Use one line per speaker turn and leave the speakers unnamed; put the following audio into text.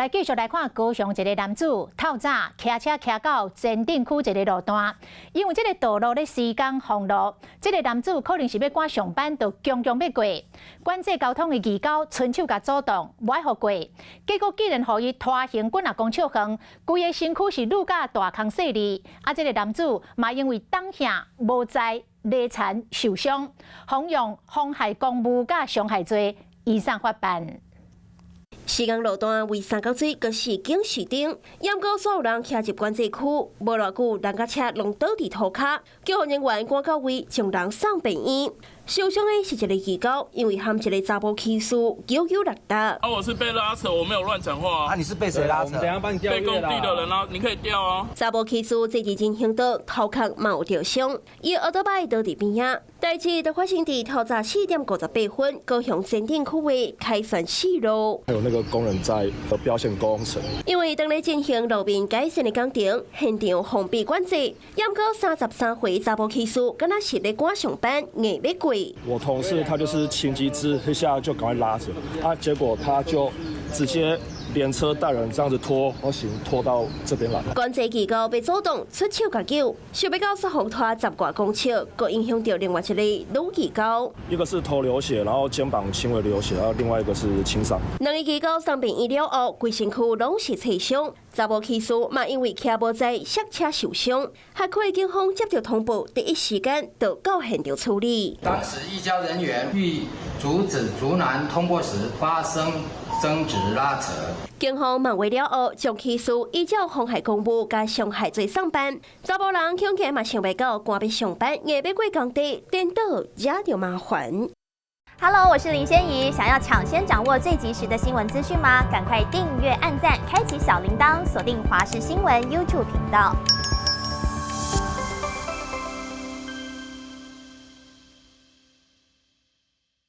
来继续来看高雄一个男子透早骑车骑到前镇区一个路段，因为这个道路咧施工封路，这个男子可能是要赶上班，就强要过。管制交通的义交伸手甲阻挡，无爱互过。结果竟然互伊拖行滚啊公笑远，规个身躯是愈甲大空细哩。这个男子嘛因为当下无在累残受伤，妨用妨害公务甲伤害罪移送法办。
施工路段为三角水，阁是警示灯，严格所有人骑入管制区，无偌久，人甲车拢倒伫涂骹，救援人员赶到位，将人送病院。受伤的是一个义交，因为和一个查甫骑士996搭。
我是被拉扯，我没有乱讲话啊。
你是被谁拉扯？
等下帮你调被工地的人啊，你可以调啊。
查甫骑士这日进行到头壳嘛有着伤，伊奥多摆倒伫边仔。代志就发生伫透早4点58分，高雄前镇区位开船4路。
还有那个工人在标线工程。
因为当咧进行路面改善的工程，现场封闭管制，严格33岁查甫骑士，敢若是咧赶上班，硬要过。
我同事他就是情急之下就赶快拉着，结果他就直接连车带人这样子拖到这边来。
管制机构被阻挡，出手甲救，想要到10号拖10挂公尺，佮影响到另外一个女机构。
一个是头流血，然后肩膀轻微流血，然后另外一个是轻伤。
两个机构送病医了后，规身躯拢是刺伤。查甫骑士嘛因为骑无在刹车受伤，还可以警方接到通报，第一时间就到现场处理。
当时义交人员欲阻止竹南通过时发生争执拉扯。
警方问话了后，将骑士依照妨害公务加伤害罪上班。查甫人恐惊嘛想袂到，赶要上班，硬要过工地，颠倒惹着麻烦。
Hello， 我是林仙怡。想要抢先掌握最及时的新闻资讯吗？赶快订阅、按赞、开启小铃铛，锁定华视新闻 YouTube 频道。